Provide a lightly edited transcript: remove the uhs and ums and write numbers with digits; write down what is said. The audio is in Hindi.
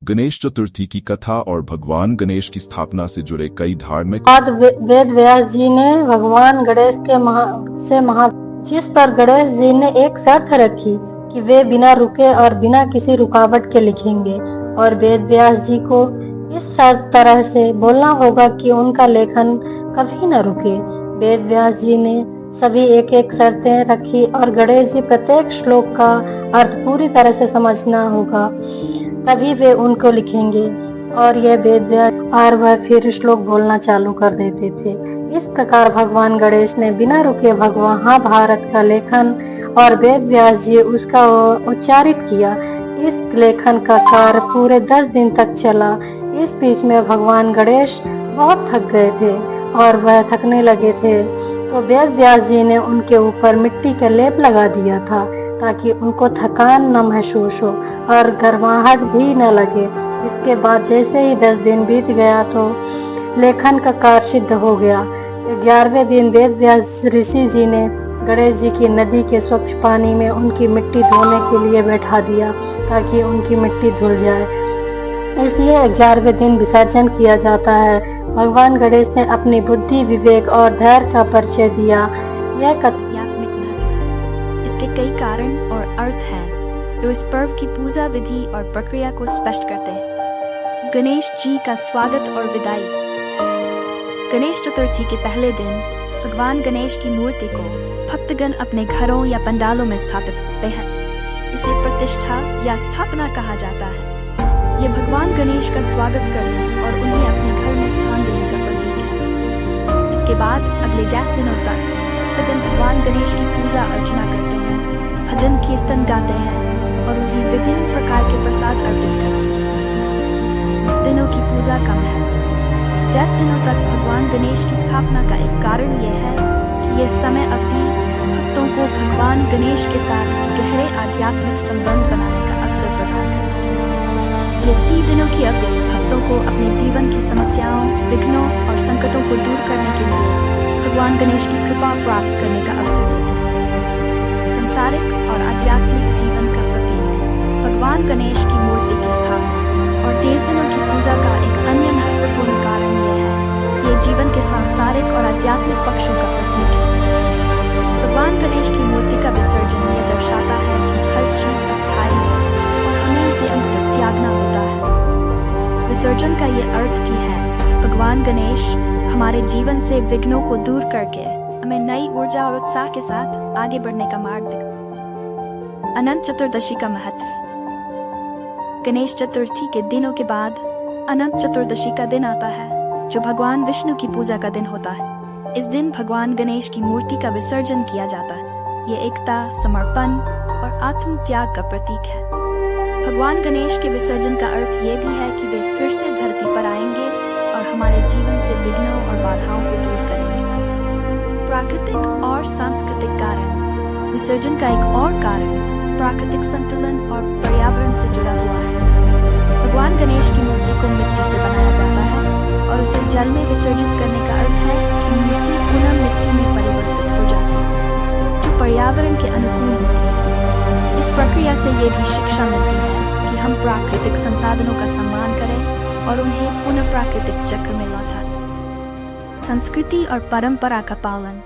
गणेश चतुर्थी की कथा और भगवान गणेश की स्थापना से जुड़े कई धार्मिक बाद वेद व्यास जी ने भगवान गणेश के जिस पर गणेश जी ने एक शर्त रखी कि वे बिना रुके और बिना किसी रुकावट के लिखेंगे, और वेद व्यास जी को इस तरह से बोलना होगा कि उनका लेखन कभी न रुके। वेद व्यास जी ने सभी एक एक शर्तें रखी और गणेश जी प्रत्येक श्लोक का अर्थ पूरी तरह से समझना होगा, तभी वे उनको लिखेंगे। और यह वेद व्यास और वह फिर श्लोक बोलना चालू कर देते थे। इस प्रकार भगवान गणेश ने बिना रुके भगवान महाभारत का लेखन और वेद व्यास जी उसका उच्चारित किया। इस लेखन का कार्य पूरे 10 दिन तक चला। इस बीच में भगवान गणेश बहुत थक गए थे और वह थकने लगे थे, तो वेद व्यास जी ने उनके ऊपर मिट्टी का लेप लगा दिया था ताकि उनको थकान न महसूस हो और गर्माहट भी न लगे। इसके बाद जैसे ही 10 दिन बीत गया तो लेखन का कार्य सिद्ध हो गया। 11वें दिन वेद व्यास ऋषि जी ने गणेश जी की नदी के स्वच्छ पानी में उनकी मिट्टी धोने के लिए बैठा दिया ताकि उनकी मिट्टी धुल जाए। इसलिए 11वें दिन विसर्जन किया जाता है। भगवान गणेश ने अपनी बुद्धि, विवेक और धैर्य का परिचय दिया। यह आध्यात्मिक महत्व, इसके कई कारण और अर्थ हैं जो इस पर्व की पूजा विधि और प्रक्रिया को स्पष्ट करते हैं। गणेश जी का स्वागत और विदाई। गणेश चतुर्थी के पहले दिन भगवान गणेश की मूर्ति को भक्तगण अपने घरों या पंडालों में स्थापित करते हैं। इसे प्रतिष्ठा या स्थापना कहा जाता है। यह भगवान गणेश का स्वागत करने और उन्हें अपने घर में स्थान देने का प्रतीक है। इसके बाद अगले 10 दिनों तक भक्तगण भगवान गणेश की पूजा अर्चना करते हैं, भजन कीर्तन गाते हैं और उन्हें विभिन्न प्रकार के प्रसाद अर्पित करते हैं। इस दिनों की पूजा का महत्व। 10 दिनों तक भगवान गणेश की स्थापना का एक कारण यह है कि यह समय अवधि भक्तों को भगवान गणेश के साथ गहरे आध्यात्मिक संबंध बनाने का अवसर प्रदान करता है। ये 80 दिनों की अवधि भक्तों को अपने जीवन की समस्याओं, विघ्नों और संकटों को दूर करने के लिए भगवान गणेश की कृपा प्राप्त करने का अवसर देती है। संसारिक और आध्यात्मिक जीवन का प्रतीक भगवान गणेश की मूर्ति की स्थापना और 10 दिनों की पूजा का एक अन्य महत्वपूर्ण कारण यह है, ये जीवन के सांसारिक और आध्यात्मिक पक्षों का प्रतीक है। भगवान गणेश की मूर्ति का विसर्जन यह दर्शाता है कि हर चीज अस्थायी है और हमें इसे अंत तक त्यागना होता है। विसर्जन का ये अर्थ भी है, भगवान गणेश हमारे जीवन से विघ्नों को दूर करके हमें नई ऊर्जा और उत्साह के साथ आगे बढ़ने का मार्ग दिखाते। अनंत चतुर्दशी का महत्व। गणेश चतुर्थी के दिनों के बाद अनंत चतुर्दशी का दिन आता है, जो भगवान विष्णु की पूजा का दिन होता है। इस दिन भगवान गणेश की मूर्ति का विसर्जन किया जाता है। ये एकता, समर्पण और आत्म त्याग का प्रतीक है। भगवान गणेश के विसर्जन का अर्थ ये भी है कि वे फिर से धरती पर आएंगे और हमारे जीवन से विघ्नों और बाधाओं को दूर करेंगे। प्राकृतिक और सांस्कृतिक कारण। विसर्जन का एक और कारण प्राकृतिक संतुलन और पर्यावरण से जुड़ा हुआ है। भगवान गणेश की मूर्ति को मिट्टी से बनाया जाता है और उसे जल में विसर्जित करने का अर्थ है कि मूर्ति पुनः मिट्टी में परिवर्तित हो जाती है, जो पर्यावरण के अनुकूल होती है। इस प्रक्रिया से ये भी शिक्षा मिलती है कि हम प्राकृतिक संसाधनों का सम्मान करें और उन्हें पुनः प्राकृतिक चक्र में लौटाएं। संस्कृति और परंपरा का पालन।